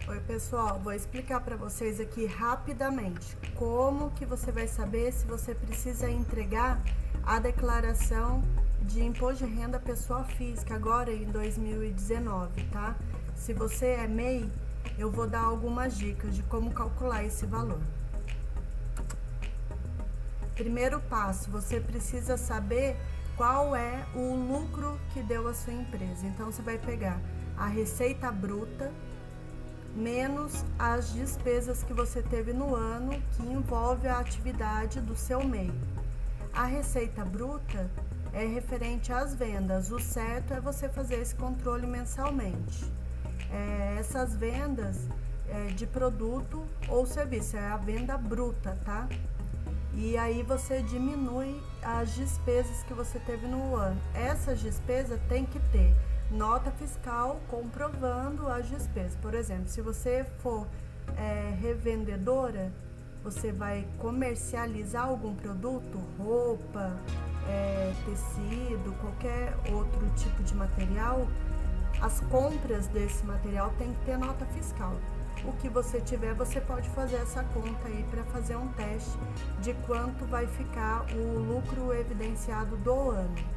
Oi pessoal, vou explicar para vocês aqui rapidamente como que você vai saber se você precisa entregar a declaração de imposto de renda pessoa física agora em 2019, tá? Se você é MEI, eu vou dar algumas dicas de como calcular esse valor. Primeiro passo, você precisa saber qual é o lucro que deu a sua empresa. Então você vai pegar a receita bruta menos as despesas que você teve no ano que envolve a atividade do seu MEI. A receita bruta é referente às vendas. O certo é você fazer esse controle mensalmente. Essas vendas de produto ou serviço, é a venda bruta, tá? E aí você diminui as despesas que você teve no ano. Essas despesas tem que ter nota fiscal comprovando as despesas. Por exemplo, se você for revendedora, você vai comercializar algum produto, roupa, tecido, qualquer outro tipo de material, as compras desse material tem que ter nota fiscal. O que você tiver, você pode fazer essa conta aí para fazer um teste de quanto vai ficar o lucro evidenciado do ano.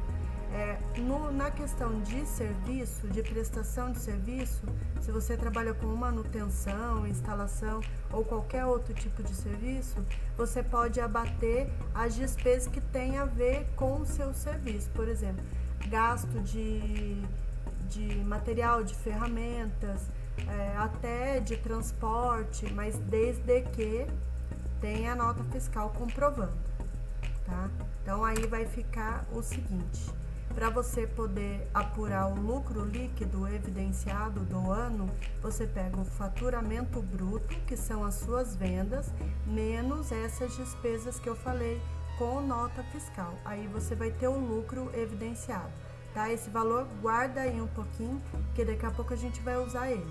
Na questão de serviço, de prestação de serviço, se você trabalha com manutenção, instalação ou qualquer outro tipo de serviço, você pode abater as despesas que têm a ver com o seu serviço. Por exemplo, gasto de material, de ferramentas, até de transporte, mas desde que tenha a nota fiscal comprovando, tá? Então aí vai ficar o seguinte: para você poder apurar o lucro líquido evidenciado do ano, você pega o faturamento bruto, que são as suas vendas, menos essas despesas que eu falei com nota fiscal. Aí você vai ter o lucro evidenciado, tá? Esse valor guarda aí um pouquinho, que daqui a pouco a gente vai usar ele.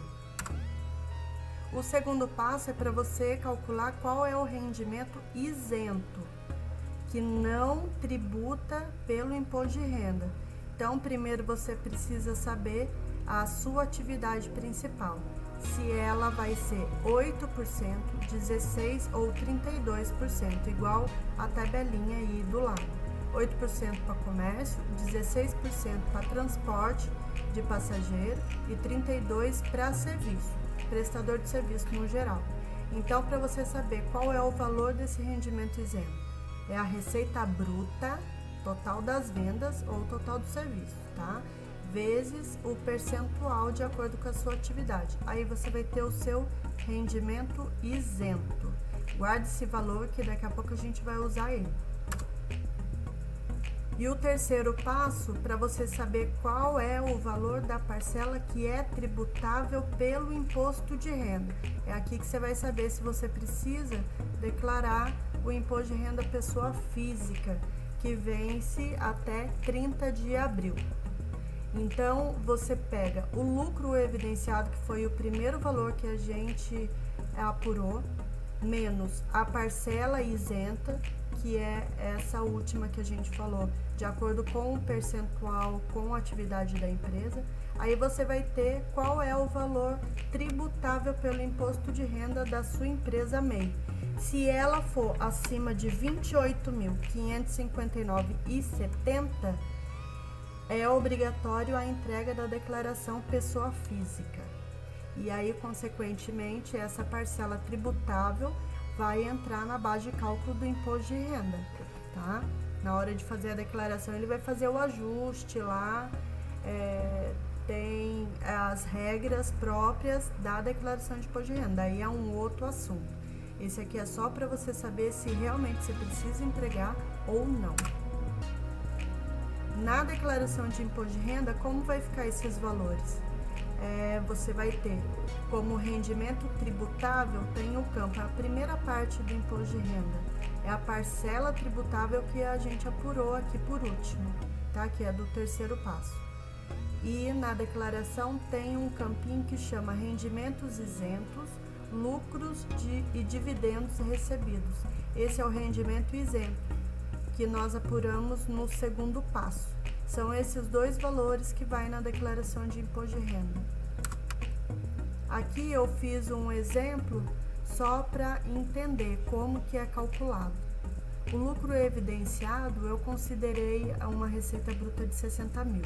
O segundo passo é para você calcular qual é o rendimento isento, que não tributa pelo imposto de renda. Então, primeiro você precisa saber a sua atividade principal, se ela vai ser 8%, 16% ou 32%, igual a tabelinha aí do lado. 8% para comércio, 16% para transporte de passageiro e 32% para serviço, prestador de serviço no geral. Então, para você saber qual é o valor desse rendimento isento, é a receita bruta, total das vendas ou total do serviço, tá? Vezes o percentual de acordo com a sua atividade. Aí você vai ter o seu rendimento isento. Guarde esse valor que daqui a pouco a gente vai usar ele. E o terceiro passo, para você saber qual é o valor da parcela que é tributável pelo imposto de renda. É aqui que você vai saber se você precisa declarar o imposto de renda pessoa física, que vence até 30 de abril. Então, você pega o lucro evidenciado, que foi o primeiro valor que a gente apurou, menos a parcela isenta, que é essa última que a gente falou, de acordo com o percentual, com a atividade da empresa. Aí você vai ter qual é o valor tributável pelo imposto de renda da sua empresa MEI. Se ela for acima de R$ 28.559,70, é obrigatório a entrega da declaração pessoa física. E aí, consequentemente, essa parcela tributável vai entrar na base de cálculo do imposto de renda, tá? Na hora de fazer a declaração, ele vai fazer o ajuste lá, tem as regras próprias da declaração de imposto de renda, aí é um outro assunto. Esse aqui é só para você saber se realmente você precisa entregar ou não. Na declaração de imposto de renda, como vai ficar esses valores? Você vai ter como rendimento tributável, tem o campo, a primeira parte do imposto de renda, é a parcela tributável que a gente apurou aqui por último, tá? Que é do terceiro passo. E na declaração tem um campinho que chama rendimentos isentos, lucros e dividendos recebidos. Esse é o rendimento isento, que nós apuramos no segundo passo. São esses dois valores que vai na declaração de imposto de renda. Aqui eu fiz um exemplo só para entender como que é calculado. O lucro evidenciado eu considerei uma receita bruta de 60 mil,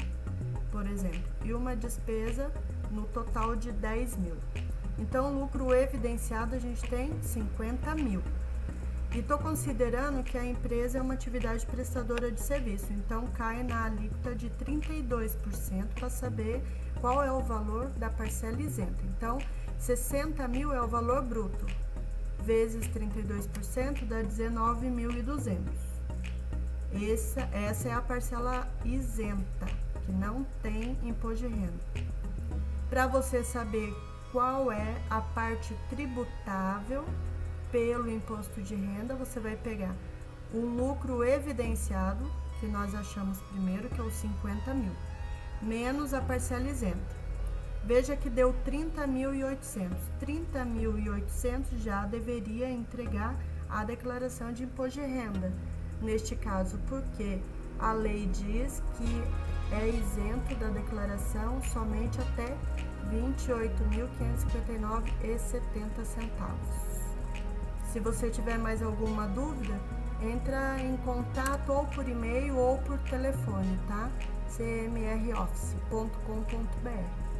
por exemplo, e uma despesa no total de 10 mil. Então, lucro evidenciado a gente tem 50 mil. E estou considerando que a empresa é uma atividade prestadora de serviço, então cai na alíquota de 32% para saber qual é o valor da parcela isenta. Então, 60 mil é o valor bruto, vezes 32% dá 19.200. Essa é a parcela isenta, que não tem imposto de renda. Para você saber qual é a parte tributável pelo imposto de renda, você vai pegar o lucro evidenciado, que nós achamos primeiro, que é os 50 mil, menos a parcela isenta. Veja que deu 30.800. 30.800 já deveria entregar a declaração de imposto de renda. Neste caso, porque a lei diz que é isento da declaração somente até R$ 28.559,70. Se você tiver mais alguma dúvida, entra em contato ou por e-mail ou por telefone, tá? cmroffice.com.br.